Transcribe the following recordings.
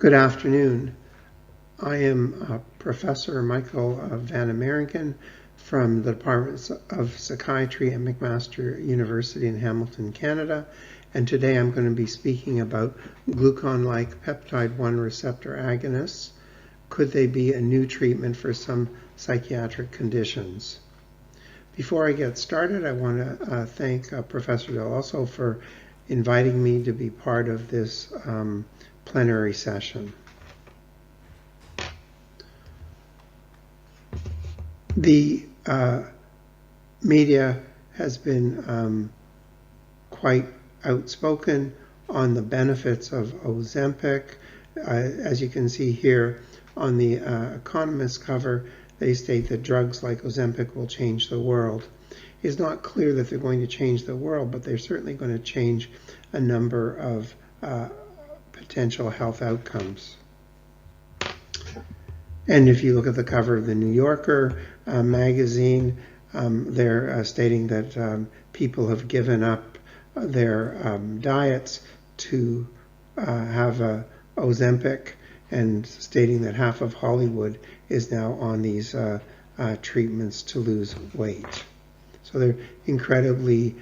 Good afternoon. I am Professor Michael van Ameringen from the Department of Psychiatry at McMaster University in Hamilton, Canada, and today I'm going to be speaking about glucacon-like peptide 1 receptor agonists. Could they be a new treatment for some psychiatric conditions? Before I get started, I want to thank Professor Del for inviting me to be part of this plenary session. The media has been quite outspoken on the benefits of Ozempic. As you can see here on the Economist cover, they state that drugs like Ozempic will change the world. It's not clear that they're going to change the world, but they're certainly going to change a number of potential health outcomes. And if you look at the cover of the New Yorker magazine, they're stating that people have given up their diets to have a Ozempic, and stating that half of Hollywood is now on these treatments to lose weight. So they're incredibly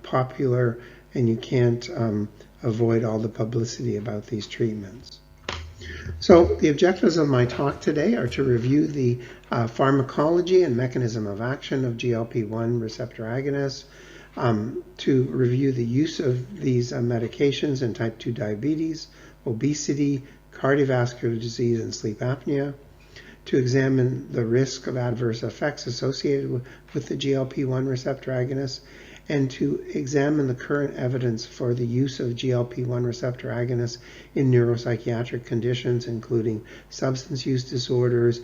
popular, and you can't avoid all the publicity about these treatments. So the objectives of my talk today are to review the pharmacology and mechanism of action of GLP-1 receptor agonists, to review the use of these medications in type 2 diabetes, obesity, cardiovascular disease, and sleep apnea, to examine the risk of adverse effects associated with the GLP-1 receptor agonists, and to examine the current evidence for the use of GLP-1 receptor agonists in neuropsychiatric conditions, including substance use disorders,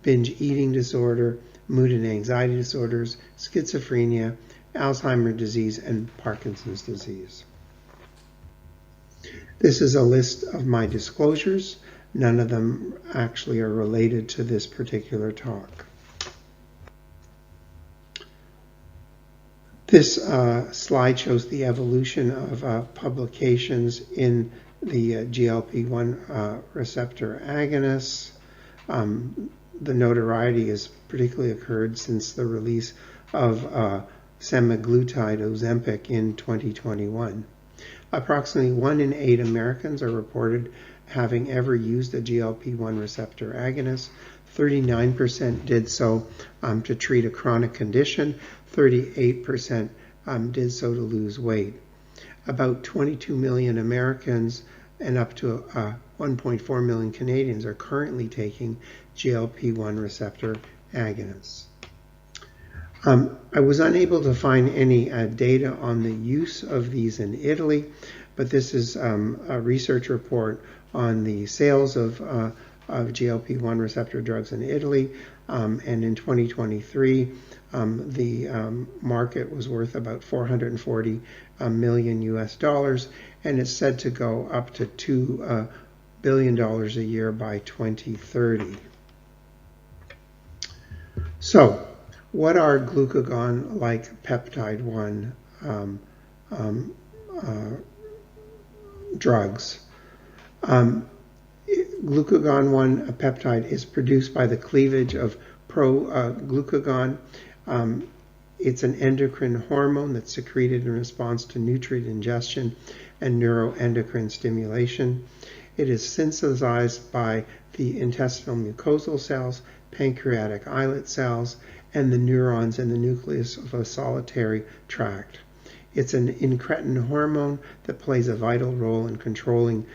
binge eating disorder, mood and anxiety disorders, schizophrenia, Alzheimer's disease, and Parkinson's disease. This is a list of my disclosures. None of them actually are related to this particular talk. This slide shows the evolution of publications in the GLP-1 receptor agonists. The notoriety has particularly occurred since the release of semaglutide Ozempic in 2021. Approximately 1 in 8 Americans are reported having ever used a GLP-1 receptor agonist. 39% did so to treat a chronic condition. 38% did so to lose weight. About 22 million Americans and up to 1.4 million Canadians are currently taking GLP-1 receptor agonists. I was unable to find any data on the use of these in Italy, but this is a research report on the sales of GLP-1 receptor drugs in Italy, and in 2023 the market was worth about $440 million US, and it's said to go up to $2 billion a year by 2030. So, what are glucagon-like peptide 1 drugs? Glucagon-1 peptide is produced by the cleavage of pro-glucagon. It's an endocrine hormone that's secreted in response to nutrient ingestion and neuroendocrine stimulation. It is synthesized by the intestinal mucosal cells, pancreatic islet cells, and the neurons in the nucleus of a solitary tract. It's an incretin hormone that plays a vital role in controlling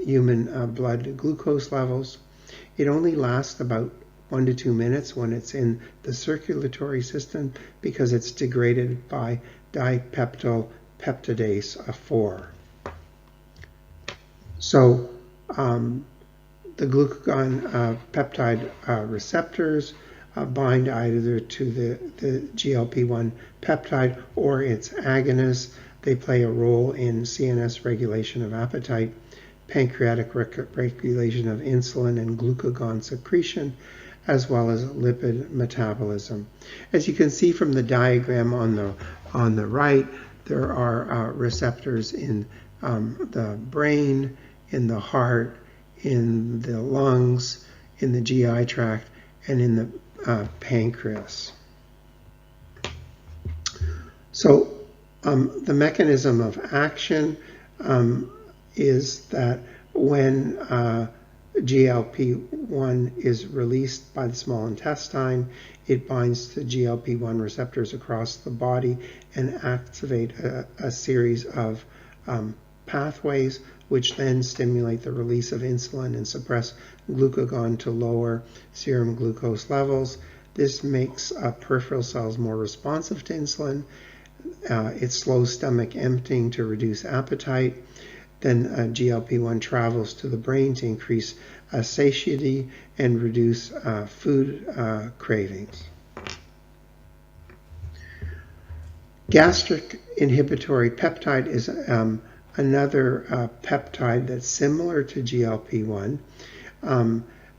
human blood glucose levels. It only lasts about 1 to 2 minutes when it's in the circulatory system because it's degraded by dipeptyl peptidase 4. So the glucagon peptide receptors bind either to the GLP-1 peptide or its agonists. They play a role in CNS regulation of appetite, pancreatic regulation of insulin and glucagon secretion, as well as lipid metabolism. As you can see from the diagram on the right, there are receptors in the brain, in the heart, in the lungs, in the GI tract, and in the pancreas. So the mechanism of action is that when GLP-1 is released by the small intestine, it binds to GLP-1 receptors across the body and activate a series of pathways which then stimulate the release of insulin and suppress glucagon to lower serum glucose levels. This makes peripheral cells more responsive to insulin. It slows stomach emptying to reduce appetite. Then GLP-1 travels to the brain to increase satiety and reduce food cravings. Gastric inhibitory peptide is another peptide that's similar to GLP-1.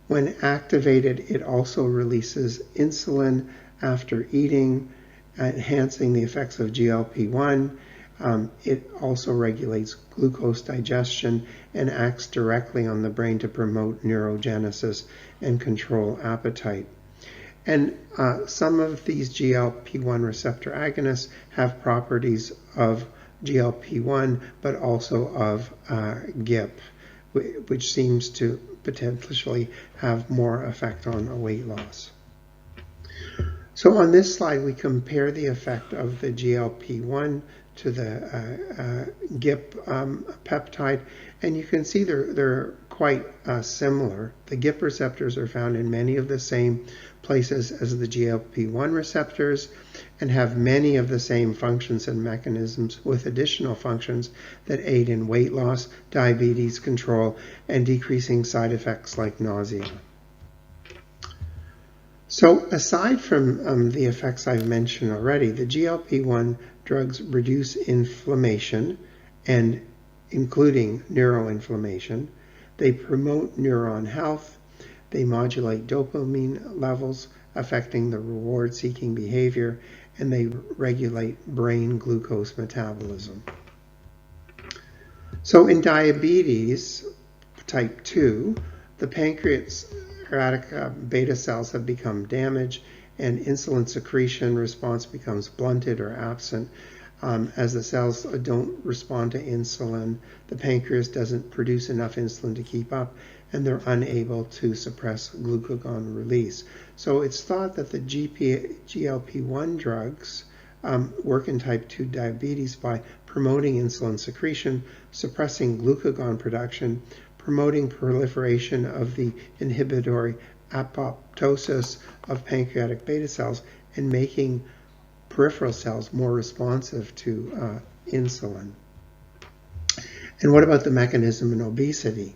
When activated, it also releases insulin after eating, enhancing the effects of GLP-1. It also regulates glucose digestion and acts directly on the brain to promote neurogenesis and control appetite. And some of these GLP-1 receptor agonists have properties of GLP-1, but also of GIP, which seems to potentially have more effect on weight loss. So on this slide, we compare the effect of the GLP-1 to the GIP peptide, and you can see they're quite similar. The GIP receptors are found in many of the same places as the GLP-1 receptors and have many of the same functions and mechanisms, with additional functions that aid in weight loss, diabetes control, and decreasing side effects like nausea. So aside from the effects I've mentioned already, the GLP-1 drugs reduce inflammation, and including neuroinflammation. They promote neuron health. They modulate dopamine levels, affecting the reward-seeking behavior, and they regulate brain glucose metabolism. So in diabetes type 2, the pancreatic beta cells have become damaged, and insulin secretion response becomes blunted or absent. As the cells don't respond to insulin, the pancreas doesn't produce enough insulin to keep up, and they're unable to suppress glucagon release. So it's thought that the GLP-1 drugs work in type 2 diabetes by promoting insulin secretion, suppressing glucagon production, promoting proliferation of the inhibitory apoptosis of pancreatic beta cells, and making peripheral cells more responsive to insulin. And what about the mechanism in obesity?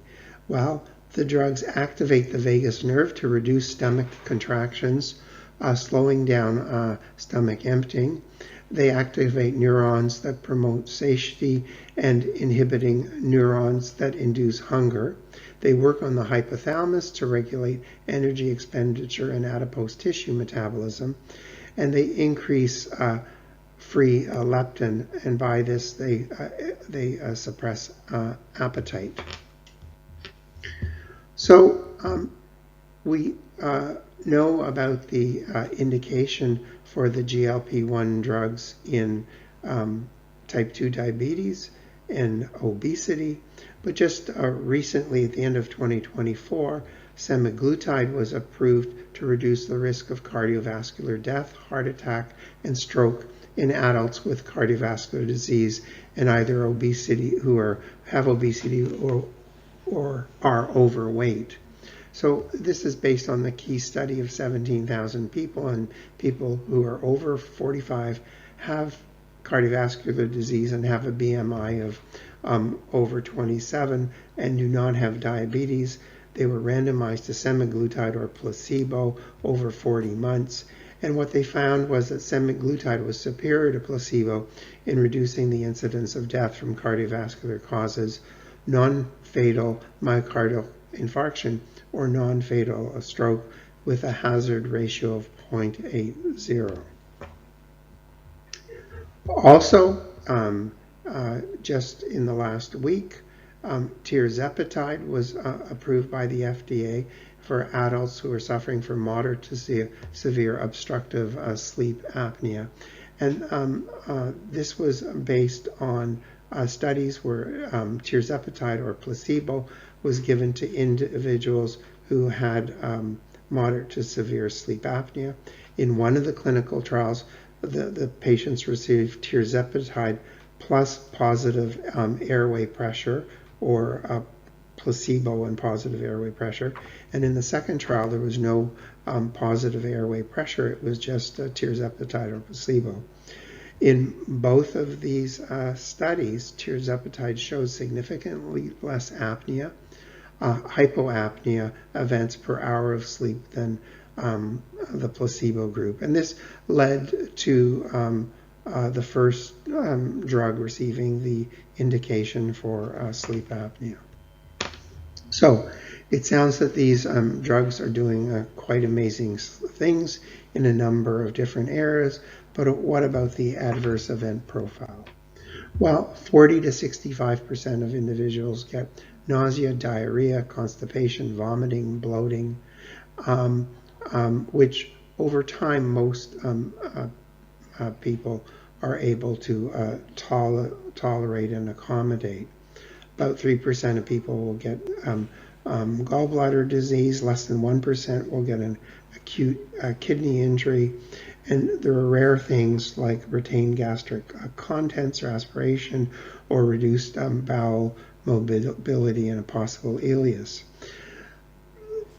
Well, the drugs activate the vagus nerve to reduce stomach contractions, slowing down stomach emptying. They activate neurons that promote satiety and inhibiting neurons that induce hunger. They work on the hypothalamus to regulate energy expenditure and adipose tissue metabolism. And they increase free leptin, and by this they suppress appetite. So we know about the indication for the GLP-1 drugs in type 2 diabetes and obesity, but just recently, at the end of 2024, semaglutide was approved to reduce the risk of cardiovascular death, heart attack, and stroke in adults with cardiovascular disease and either obesity who have obesity or are overweight. So this is based on the key study of 17,000 people, and people who are over 45 have cardiovascular disease and have a BMI of over 27 and do not have diabetes. They were randomized to semaglutide or placebo over 40 months. And what they found was that semaglutide was superior to placebo in reducing the incidence of death from cardiovascular causes, non-fatal myocardial infarction, or non-fatal stroke, with a hazard ratio of 0.80. Also, just in the last week, Tirzepatide was approved by the FDA for adults who are suffering from moderate to severe obstructive sleep apnea. And this was based on studies where tirzepatide or placebo was given to individuals who had moderate to severe sleep apnea. In one of the clinical trials, the patients received tirzepatide plus positive airway pressure, or placebo and positive airway pressure. And in the second trial, there was no positive airway pressure. It was just tirzepatide or placebo. In both of these studies, tirzepatide shows significantly less apnea, hypoapnea events per hour of sleep than the placebo group. And this led to the first drug receiving the indication for sleep apnea. So it sounds that these drugs are doing quite amazing things in a number of different areas, but what about the adverse event profile? Well, 40 to 65% of individuals get nausea, diarrhea, constipation, vomiting, bloating, which over time most people are able to tolerate and accommodate. About 3% of people will get gallbladder disease, less than 1% will get an acute kidney injury, and there are rare things like retained gastric contents or aspiration, or reduced bowel mobility and a possible ileus.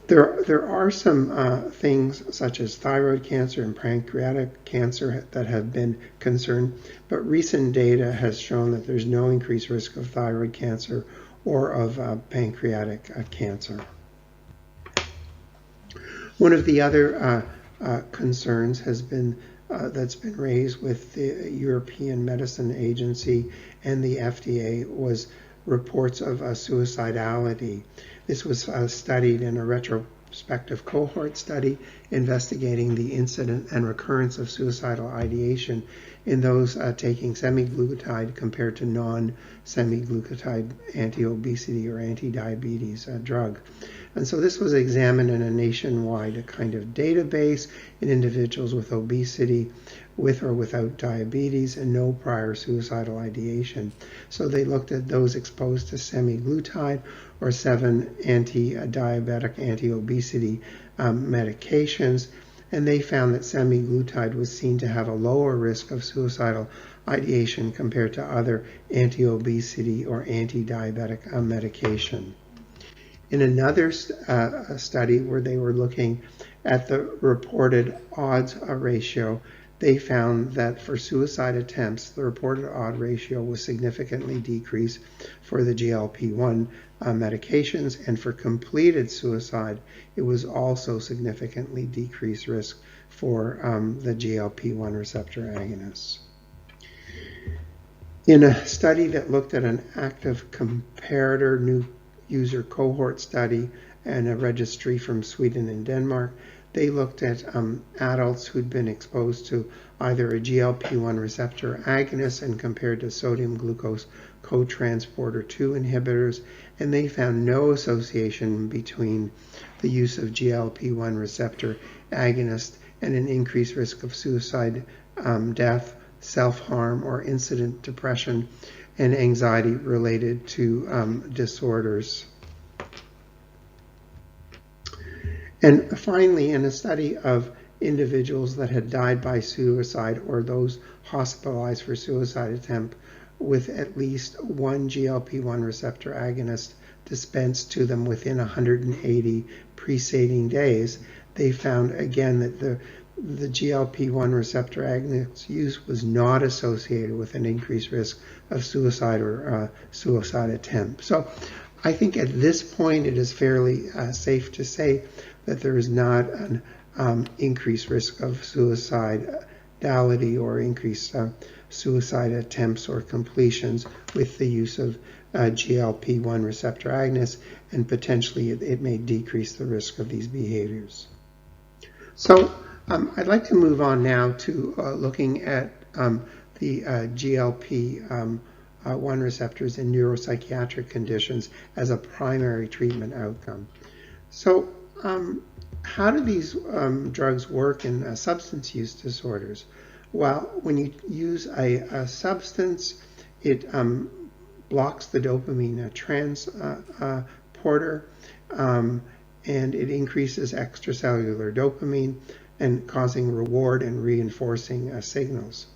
There are some things such as thyroid cancer and pancreatic cancer that have been concerned, but recent data has shown that there's no increased risk of thyroid cancer or of pancreatic cancer. One of the other concerns has been that's been raised with the European Medicine Agency and the FDA was reports of suicidality. This was studied in a retrospective cohort study investigating the incidence and recurrence of suicidal ideation in those taking semaglutide compared to non-semaglutide anti-obesity or anti-diabetes drug. And so this was examined in a nationwide kind of database in individuals with obesity, with or without diabetes, and no prior suicidal ideation. So they looked at those exposed to semaglutide or 7 anti-diabetic, anti-obesity medications, and they found that semaglutide was seen to have a lower risk of suicidal ideation compared to other anti-obesity or anti-diabetic medication. In another study where they were looking at the reported odds ratio, they found that for suicide attempts, the reported odds ratio was significantly decreased for the GLP-1 medications, and for completed suicide, it was also significantly decreased risk for the GLP-1 receptor agonists. In a study that looked at an active comparator new user cohort study and a registry from Sweden and Denmark, they looked at adults who'd been exposed to either a GLP-1 receptor agonist and compared to sodium glucose cotransporter 2 inhibitors, and they found no association between the use of GLP-1 receptor agonist and an increased risk of suicide, death, self-harm, or incident depression and anxiety related to disorders. And finally, in a study of individuals that had died by suicide or those hospitalized for suicide attempt with at least one GLP-1 receptor agonist dispensed to them within 180 preceding days, they found again that the GLP-1 receptor agonist use was not associated with an increased risk of suicide or suicide attempt. So I think at this point it is fairly safe to say that there is not an increased risk of suicidality or increased suicide attempts or completions with the use of GLP-1 receptor agonists, and potentially it may decrease the risk of these behaviors. So I'd like to move on now to looking at the GLP 1 receptors in neuropsychiatric conditions as a primary treatment outcome. So how do these drugs work in substance use disorders? Well, when you use a substance, it blocks the dopamine transporter, and it increases extracellular dopamine and causing reward and reinforcing signals.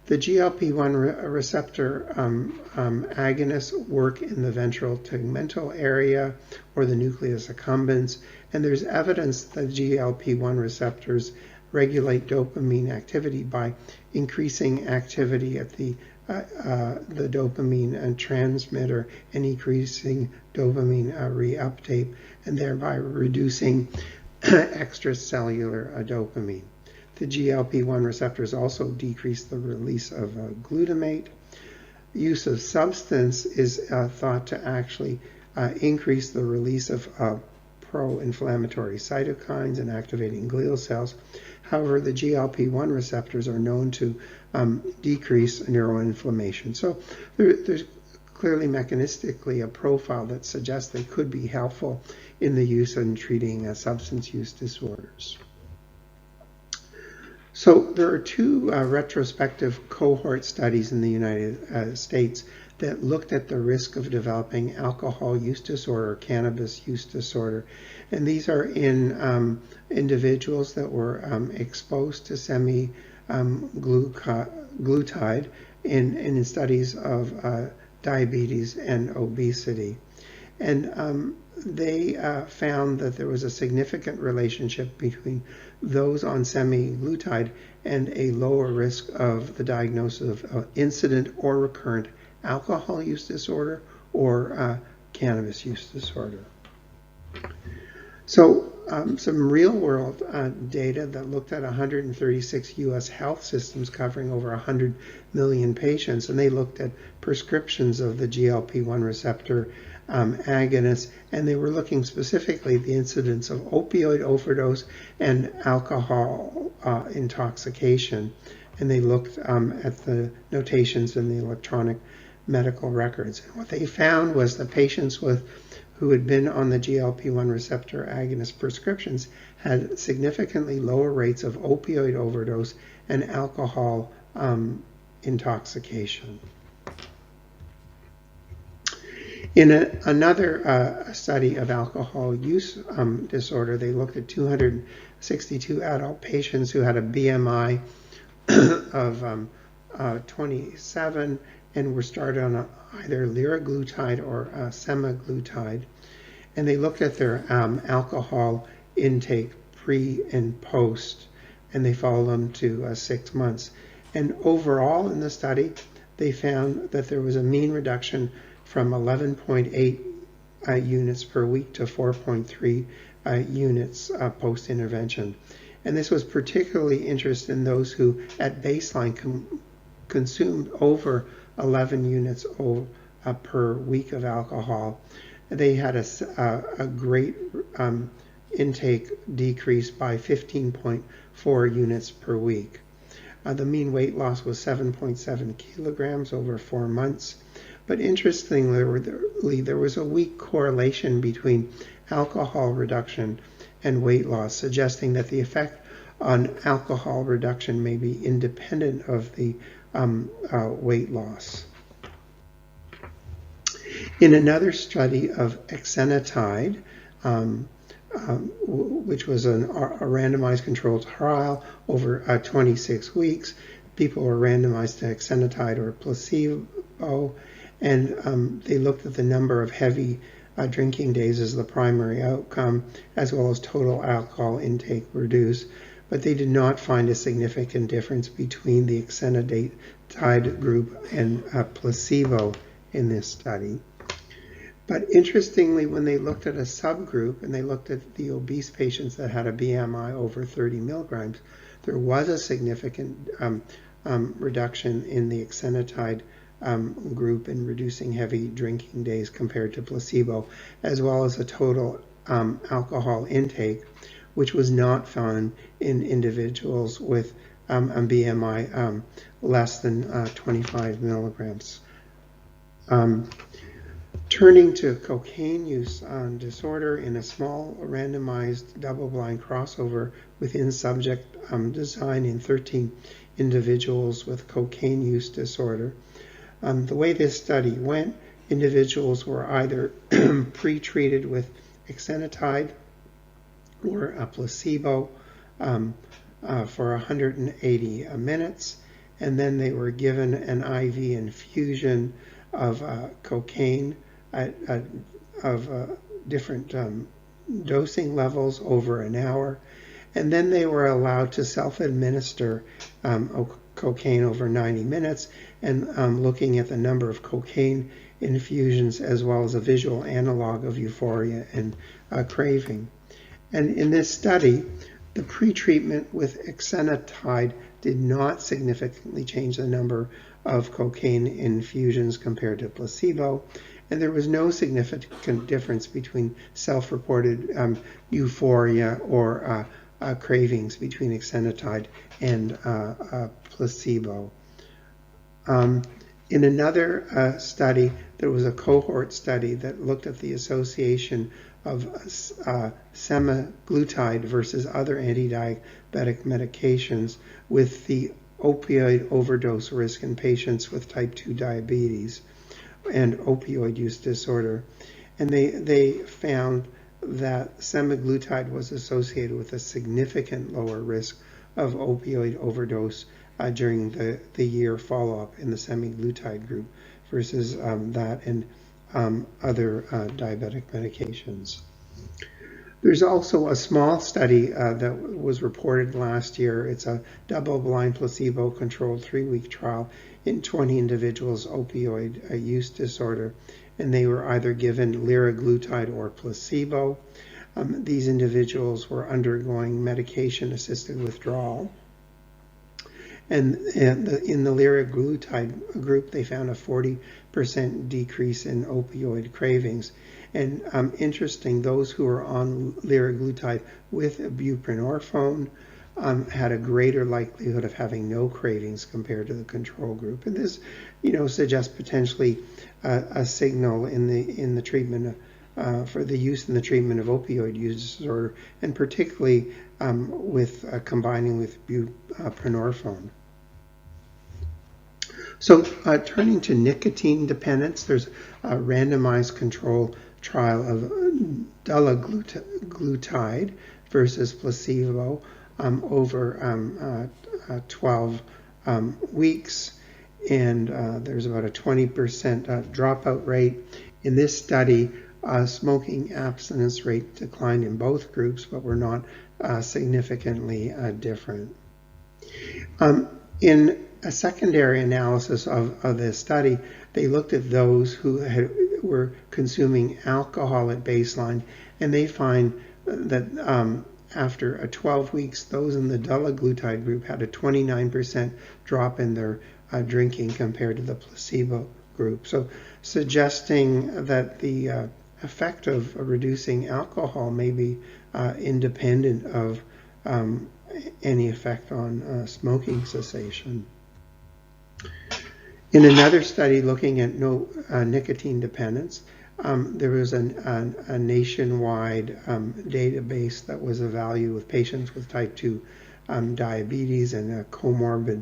The GLP-1 receptor agonists work in the ventral tegmental area or the nucleus accumbens, and there's evidence that GLP-1 receptors regulate dopamine activity by increasing activity at the dopamine transmitter and increasing dopamine reuptake, and thereby reducing extracellular dopamine. The GLP-1 receptors also decrease the release of glutamate. Use of substance is thought to actually increase the release of pro-inflammatory cytokines and activating glial cells. However, the GLP-1 receptors are known to decrease neuroinflammation. So there's clearly mechanistically a profile that suggests they could be helpful in the use in treating substance use disorders. So there are two retrospective cohort studies in the United States that looked at the risk of developing alcohol use disorder, cannabis use disorder. And these are in individuals that were exposed to semi-glutide in studies of diabetes and obesity. And they found that there was a significant relationship between those on semi-glutide and a lower risk of the diagnosis of incident or recurrent alcohol use disorder or cannabis use disorder. So some real-world data that looked at 136 U.S. health systems covering over 100 million patients, and they looked at prescriptions of the GLP-1 receptor agonists, and they were looking specifically at the incidence of opioid overdose and alcohol intoxication. And they looked at the notations in the electronic medical records. And what they found was the patients who had been on the GLP-1 receptor agonist prescriptions had significantly lower rates of opioid overdose and alcohol intoxication. In another study of alcohol use disorder, they looked at 262 adult patients who had a BMI of 27 and were started on either liraglutide or semaglutide. And they looked at their alcohol intake pre and post, and they followed them to 6 months. And overall in the study, they found that there was a mean reduction from 11.8 units per week to 4.3 units post-intervention. And this was particularly interesting in those who at baseline consumed over 11 units per week of alcohol. They had a great intake decrease by 15.4 units per week. The mean weight loss was 7.7 kilograms over 4 months. But interestingly, there was a weak correlation between alcohol reduction and weight loss, suggesting that the effect on alcohol reduction may be independent of the weight loss. In another study of exenatide, which was a randomized controlled trial over 26 weeks, people were randomized to exenatide or placebo, and they looked at the number of heavy drinking days as the primary outcome, as well as total alcohol intake reduced. But they did not find a significant difference between the exenatide group and placebo in this study. But interestingly, when they looked at a subgroup and they looked at the obese patients that had a BMI over 30 milligrams, there was a significant reduction in the exenatide group in reducing heavy drinking days compared to placebo, as well as a total alcohol intake, which was not found in individuals with a BMI less than 25 milligrams Turning to cocaine use disorder in a small randomized double-blind crossover within subject design in 13 individuals with cocaine use disorder. The way this study went, individuals were either pre-treated with exenatide or a placebo for 180 minutes, and then they were given an IV infusion of cocaine of different dosing levels over an hour, and then they were allowed to self-administer cocaine over 90 minutes, and looking at the number of cocaine infusions as well as a visual analog of euphoria and craving. And in this study, the pretreatment with exenatide did not significantly change the number of cocaine infusions compared to placebo, and there was no significant difference between self-reported euphoria or cravings between exenatide and placebo. In another study, there was a cohort study that looked at the association of semaglutide versus other anti-diabetic medications with the opioid overdose risk in patients with type 2 diabetes and opioid use disorder. And they found that semaglutide was associated with a significant lower risk of opioid overdose during the year follow-up in the semaglutide group versus that and other diabetic medications. There's also a small study that was reported last year. It's a double-blind placebo-controlled 3-week trial in 20 individuals opioid use disorder, and they were either given liraglutide or placebo. These individuals were undergoing medication-assisted withdrawal. And in the liraglutide group, they found a 40% decrease in opioid cravings. And interesting, those who were on liraglutide with buprenorphine had a greater likelihood of having no cravings compared to the control group. And this, suggests potentially a signal in the treatment for the use in the treatment of opioid use disorder, and particularly with combining with buprenorphine. So turning to nicotine dependence, there's a randomized control trial of dulaglutide versus placebo over 12 weeks, and there's about a 20% dropout rate. In this study, smoking abstinence rate declined in both groups, but were not significantly different. In a secondary analysis of this study, they looked at those who were consuming alcohol at baseline, and they find that after 12 weeks, those in the dulaglutide group had a 29% drop in their drinking compared to the placebo group. So suggesting that the effect of reducing alcohol may be independent of any effect on smoking cessation. In another study looking at nicotine dependence, there was a nationwide database that was evaluated with patients with type 2 diabetes and a comorbid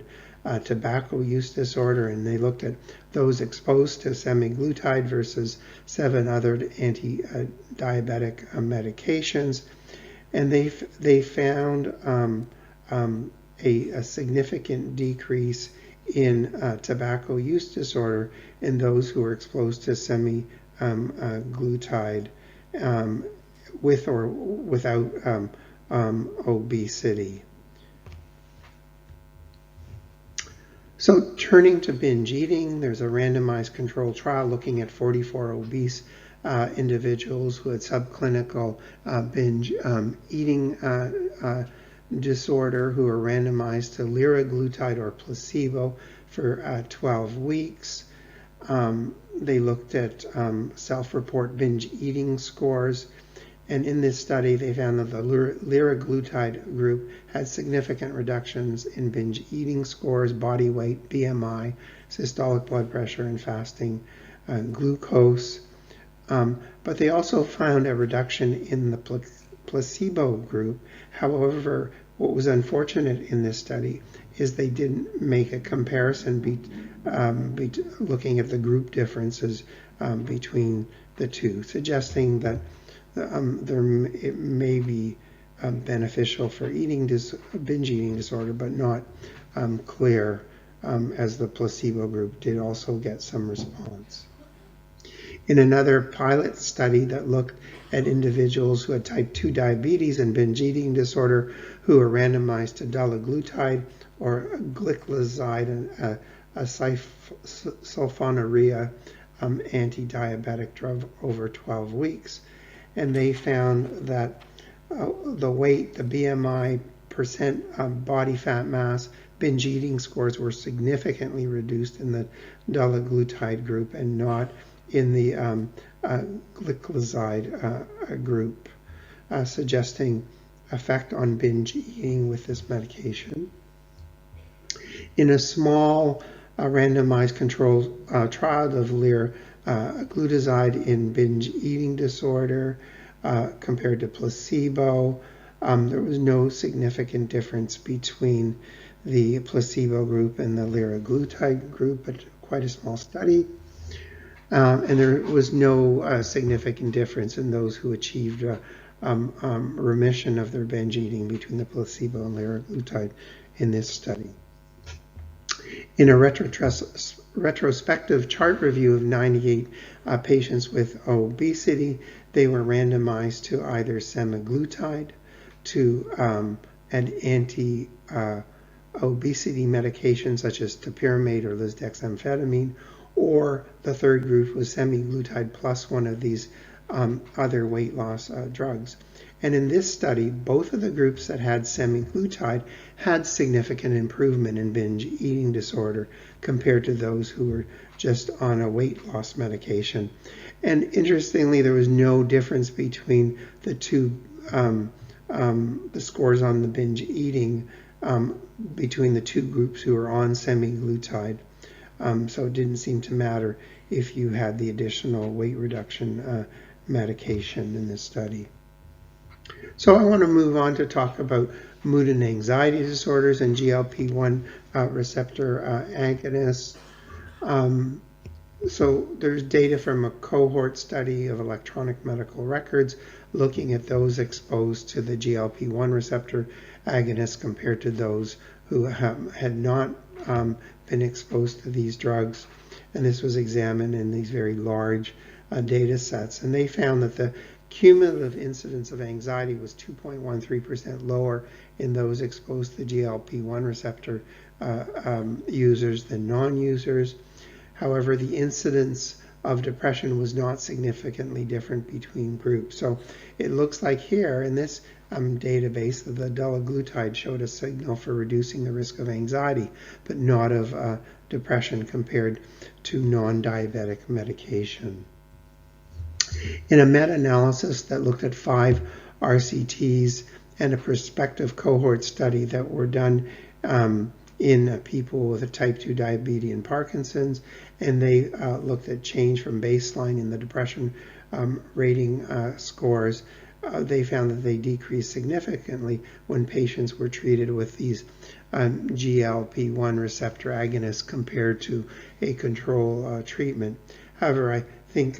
tobacco use disorder, and they looked at those exposed to semaglutide versus 7 other anti-diabetic medications, and they found a significant decrease in tobacco use disorder in those who were exposed to semaglutide with or without obesity. So turning to binge eating, there's a randomized controlled trial looking at 44 obese individuals who had subclinical binge eating disorder who were randomized to liraglutide or placebo for 12 weeks. They looked at self-report binge eating scores, and in this study they found that the liraglutide group had significant reductions in binge eating scores, body weight, BMI, systolic blood pressure, and fasting glucose. But they also found a reduction in the placebo group. However, what was unfortunate in this study is they didn't make a comparison looking at the group differences between the two, suggesting that it may be beneficial for binge eating disorder, but not clear, as the placebo group did also get some response. In another pilot study that looked at individuals who had type 2 diabetes and binge eating disorder who were randomized to dulaglutide or gliclazide, a sulfonylurea anti-diabetic drug over 12 weeks. And they found that the weight, the BMI, percent body fat mass, binge eating scores were significantly reduced in the dulaglutide group and not in the gliclazide group, suggesting effect on binge eating with this medication. In a small randomized controlled trial of liraglutide in binge eating disorder compared to placebo, there was no significant difference between the placebo group and the liraglutide group, but quite a small study. And there was no significant difference in those who achieved remission of their binge eating between the placebo and liraglutide in this study. In a retrospective chart review of 98 patients with obesity, they were randomized to either semaglutide, to an anti-obesity medication such as topiramate or lisdexamfetamine, or the third group was semaglutide plus one of these other weight loss drugs. And in this study, both of the groups that had semaglutide had significant improvement in binge eating disorder compared to those who were just on a weight loss medication. And interestingly, there was no difference between the two, the scores on the binge eating between the two groups who were on semaglutide. So it didn't seem to matter if you had the additional weight reduction medication in this study. So I want to move on to talk about mood and anxiety disorders and GLP-1 receptor agonists. So there's data from a cohort study of electronic medical records looking at those exposed to the GLP-1 receptor agonists compared to those who had not been exposed to these drugs. And this was examined in these very large data sets. And they found that the cumulative incidence of anxiety was 2.13% lower in those exposed to GLP-1 receptor users than non-users. However, the incidence of depression was not significantly different between groups. So it looks like here in this database that the dulaglutide showed a signal for reducing the risk of anxiety, but not of depression compared to non-diabetic medication. In a meta-analysis that looked at 5 RCTs and a prospective cohort study that were done in people with type 2 diabetes and Parkinson's, and they looked at change from baseline in the depression rating scores, they found that they decreased significantly when patients were treated with these GLP-1 receptor agonists compared to a control treatment. However, I think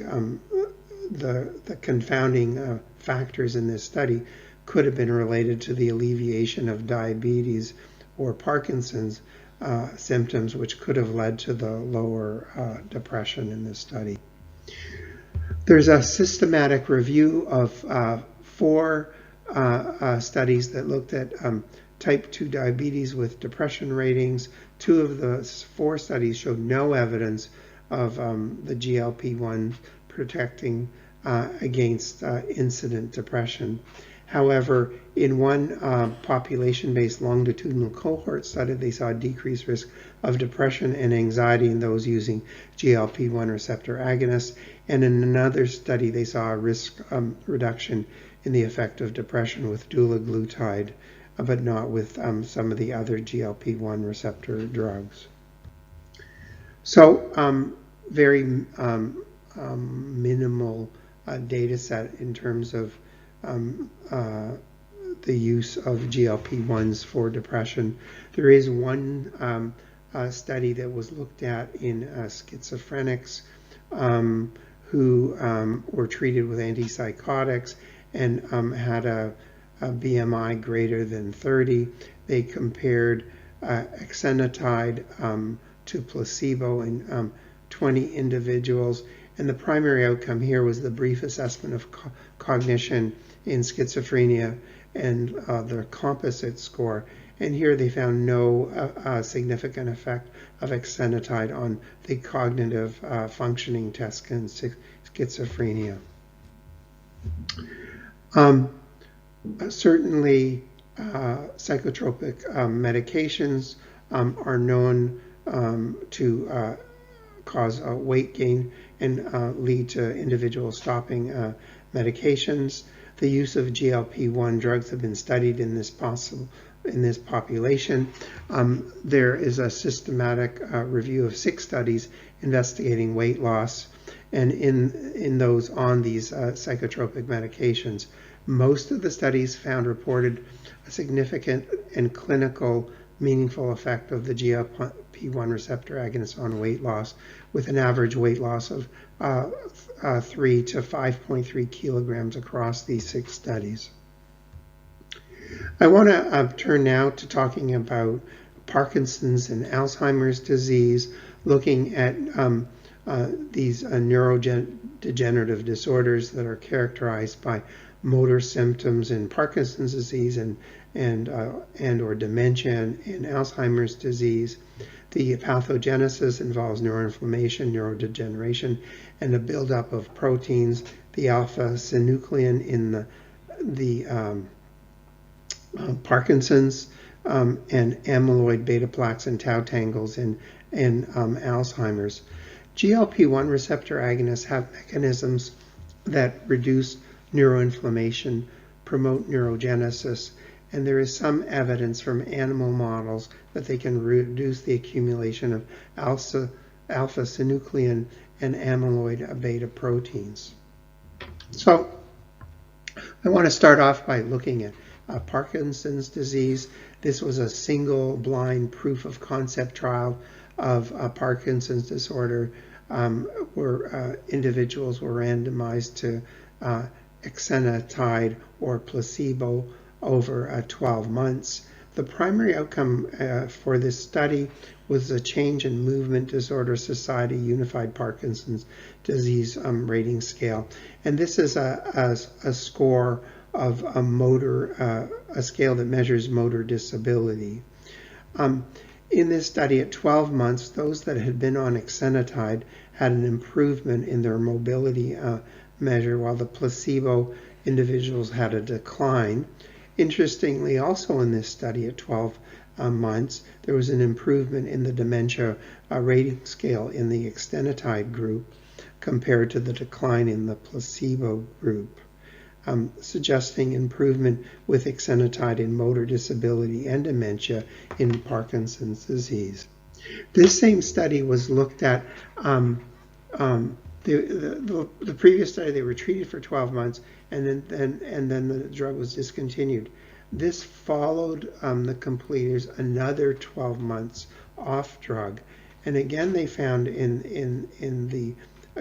the confounding factors in this study could have been related to the alleviation of diabetes or Parkinson's symptoms, which could have led to the lower depression in this study. There's a systematic review of 4 studies that looked at type 2 diabetes with depression ratings. 2 of the 4 studies showed no evidence of the GLP-1 protecting against incident depression. However, in one population-based longitudinal cohort study, they saw a decreased risk of depression and anxiety in those using GLP-1 receptor agonists. And in another study, they saw a risk reduction in the effect of depression with dulaglutide, but not with some of the other GLP-1 receptor drugs. So very minimal data set in terms of the use of GLP-1s for depression. There is one study that was looked at in schizophrenics who were treated with antipsychotics and had a BMI greater than 30. They compared exenatide to placebo in 20 individuals, and the primary outcome here was the brief assessment of cognition in schizophrenia and the composite score. And here they found no significant effect of exenatide on the cognitive functioning test in schizophrenia. Certainly, psychotropic medications are known to cause weight gain and lead to individuals stopping medications. The use of GLP-1 drugs have been studied in this population. There is a systematic review of 6 studies investigating weight loss, and in those on these psychotropic medications. Most of the studies found reported a significant and clinical meaningful effect of the GLP-1 receptor agonist on weight loss, with an average weight loss of 3 to 5.3 kilograms across these 6 studies. I want to turn now to talking about Parkinson's and Alzheimer's disease, looking at these neurodegenerative disorders that are characterized by motor symptoms in Parkinson's disease and or dementia in Alzheimer's disease. The pathogenesis involves neuroinflammation, neurodegeneration, and a buildup of proteins, the alpha-synuclein in the Parkinson's, and amyloid beta plaques and tau tangles in Alzheimer's. GLP-1 receptor agonists have mechanisms that reduce neuroinflammation, promote neurogenesis, and there is some evidence from animal models that they can reduce the accumulation of alpha-synuclein and amyloid beta proteins. So I want to start off by looking at Parkinson's disease. This was a single blind proof of concept trial of Parkinson's disorder where individuals were randomized to exenatide or placebo over 12 months. The primary outcome for this study was a change in Movement Disorder Society Unified Parkinson's Disease Rating Scale. And this is a score of a scale that measures motor disability. In this study at 12 months, those that had been on exenatide had an improvement in their mobility measure, while the placebo individuals had a decline. Interestingly, also in this study at 12 months, there was an improvement in the dementia rating scale in the exenatide group compared to the decline in the placebo group, suggesting improvement with exenatide in motor disability and dementia in Parkinson's disease. This same study was looked at, the previous study they were treated for 12 months and then the drug was discontinued. This followed the completers another 12 months off drug, and again they found in the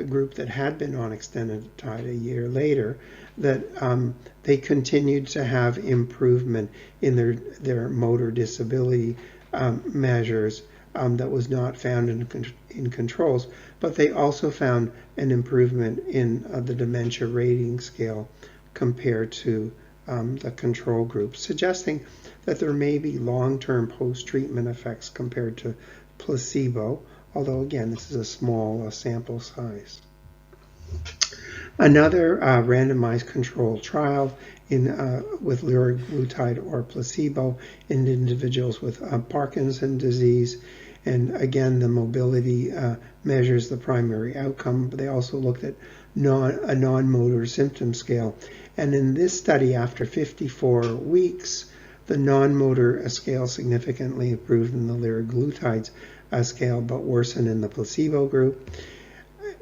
group that had been on exenatide a year later that they continued to have improvement in their motor disability measures that was not found in controls, but they also found an improvement in the dementia rating scale compared to the control group, suggesting that there may be long-term post-treatment effects compared to placebo, although again this is a small sample size. Another randomized controlled trial with liraglutide or placebo in individuals with Parkinson's disease, and again the mobility measures the primary outcome, but they also looked at a non-motor symptom scale. And in this study, after 54 weeks, the non-motor scale significantly improved in the liraglutide scale, but worsened in the placebo group.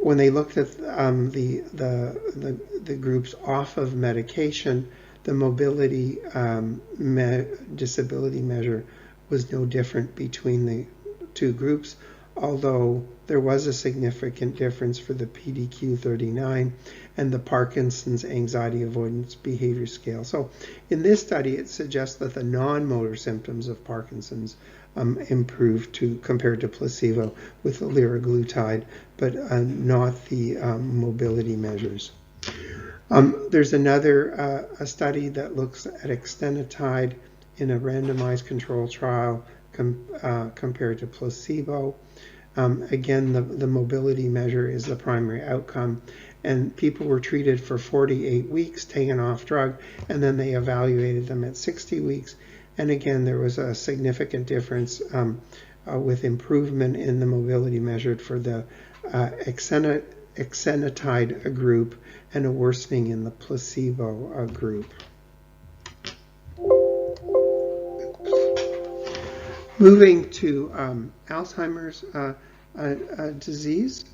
when they looked at the groups off of medication, the mobility disability measure was no different between the two groups, although there was a significant difference for the PDQ-39 and the Parkinson's Anxiety Avoidance Behavior Scale. So in this study, it suggests that the non-motor symptoms of Parkinson's improved compared to placebo with the liraglutide, but not the mobility measures. There's another a study that looks at exenatide in a randomized controlled trial compared to placebo. Again, the mobility measure is the primary outcome, and people were treated for 48 weeks, taken off drug, and then they evaluated them at 60 weeks. And again, there was a significant difference with improvement in the mobility measured for the exenatide group and a worsening in the placebo group. Moving to Alzheimer's disease,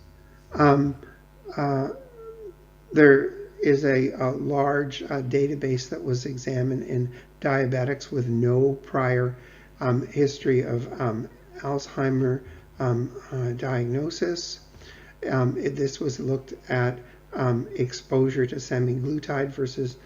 there is a large database that was examined in diabetics with no prior history of Alzheimer diagnosis. This was looked at exposure to semaglutide versus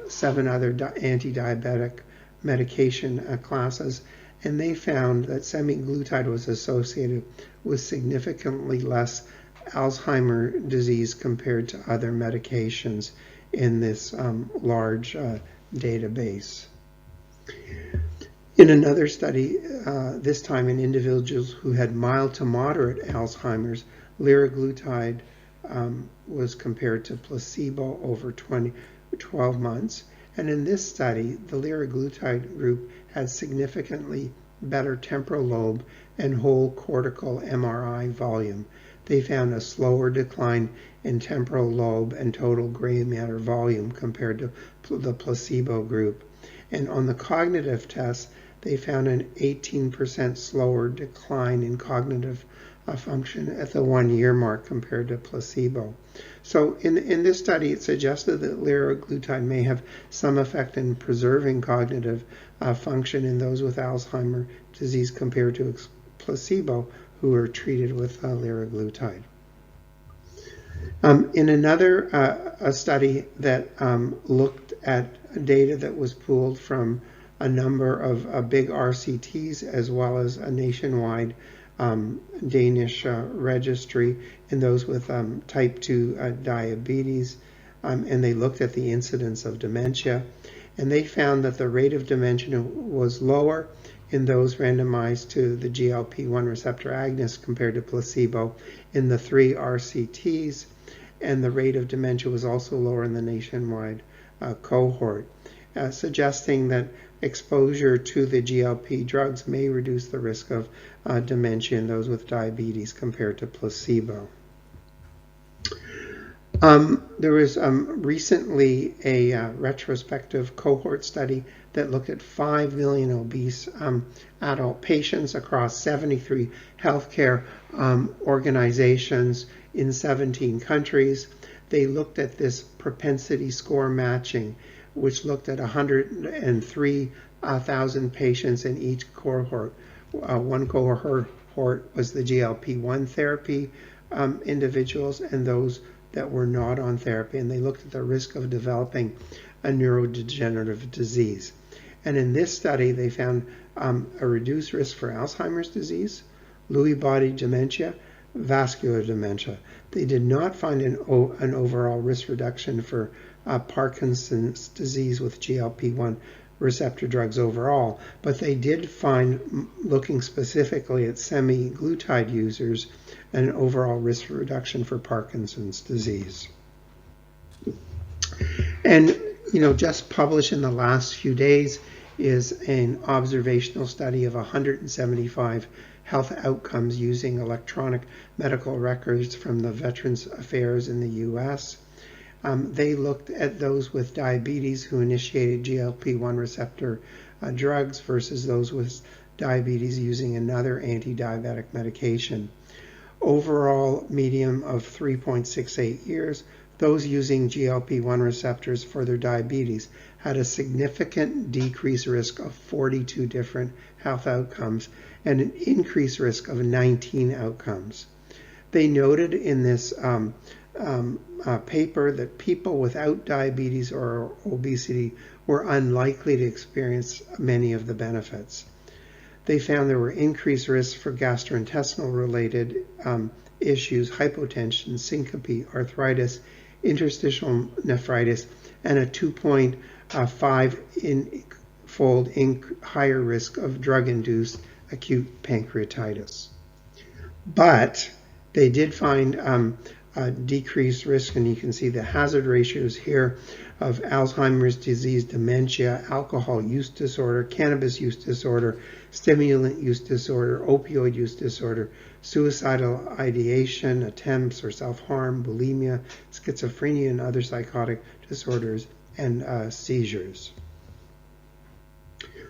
7 other anti-diabetic medication classes, and they found that semaglutide was associated with significantly less Alzheimer's disease compared to other medications in this large database. In another study, this time in individuals who had mild to moderate Alzheimer's, liraglutide was compared to placebo over 12 months. And in this study, the liraglutide group had significantly better temporal lobe and whole cortical MRI volume. They found a slower decline in temporal lobe and total gray matter volume compared to the placebo group. And on the cognitive test, they found an 18% slower decline in cognitive function at the 1-year mark compared to placebo. So in this study, it suggested that liraglutide may have some effect in preserving cognitive function in those with Alzheimer's disease compared to placebo who were treated with liraglutide. In another a study that looked at data that was pooled from a number of big RCTs as well as a nationwide Danish registry in those with type 2 diabetes, and they looked at the incidence of dementia, and they found that the rate of dementia was lower in those randomized to the GLP-1 receptor agonist compared to placebo in the 3 RCTs, and the rate of dementia was also lower in the nationwide cohort, suggesting that exposure to the GLP drugs may reduce the risk of dementia in those with diabetes compared to placebo. There was recently a retrospective cohort study that looked at 5 million obese adult patients across 73 healthcare organizations in 17 countries. They looked at this propensity score matching, which looked at 103,000 patients in each cohort. One cohort was the GLP-1 therapy individuals and those that were not on therapy, and they looked at the risk of developing a neurodegenerative disease. And in this study, they found a reduced risk for Alzheimer's disease, Lewy body dementia, vascular dementia. They did not find an overall risk reduction for Parkinson's disease with GLP-1 receptor drugs overall, but they did find, looking specifically at semaglutide users, an overall risk reduction for Parkinson's disease. And just published in the last few days is an observational study of 175 health outcomes using electronic medical records from the Veterans Affairs in the U.S. They looked at those with diabetes who initiated GLP-1 receptor drugs versus those with diabetes using another anti-diabetic medication. Overall median of 3.68 years. Those using GLP-1 receptors for their diabetes had a significant decreased risk of 42 different health outcomes and an increased risk of 19 outcomes. They noted in this paper that people without diabetes or obesity were unlikely to experience many of the benefits. They found there were increased risks for gastrointestinal-related issues, hypotension, syncope, arthritis, interstitial nephritis, and a 2.5-fold higher risk of drug-induced acute pancreatitis. But they did find a decreased risk, and you can see the hazard ratios here of Alzheimer's disease, dementia, alcohol use disorder, cannabis use disorder, stimulant use disorder, opioid use disorder, suicidal ideation, attempts or self-harm, bulimia, schizophrenia, and other psychotic disorders, and seizures.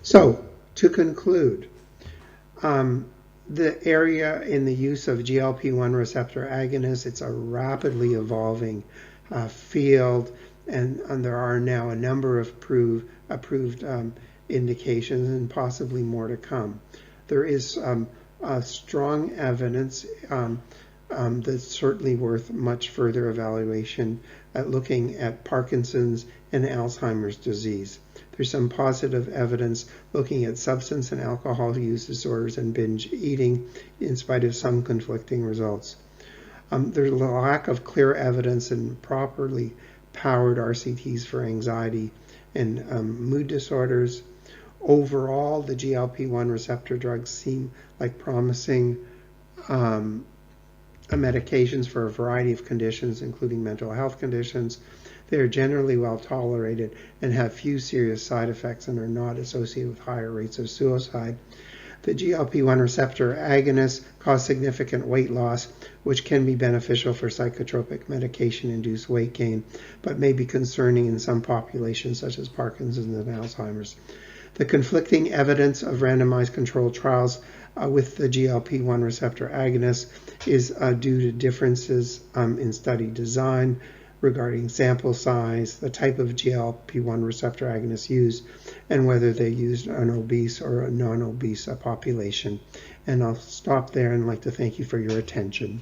So, to conclude, the area in the use of GLP-1 receptor agonists, it's a rapidly evolving field, and there are now a number of approved indications and possibly more to come. There is strong evidence that's certainly worth much further evaluation at looking at Parkinson's and Alzheimer's disease. There's some positive evidence looking at substance and alcohol use disorders and binge eating, in spite of some conflicting results. There's a lack of clear evidence in properly powered RCTs for anxiety and mood disorders. Overall, the GLP-1 receptor drugs seem like promising medications for a variety of conditions, including mental health conditions. They are generally well tolerated and have few serious side effects and are not associated with higher rates of suicide. The GLP-1 receptor agonists cause significant weight loss, which can be beneficial for psychotropic medication-induced weight gain, but may be concerning in some populations, such as Parkinson's and Alzheimer's. The conflicting evidence of randomized controlled trials with the GLP-1 receptor agonists is due to differences in study design regarding sample size, the type of GLP-1 receptor agonist used, and whether they used an obese or a non-obese population. And I'll stop there and like to thank you for your attention.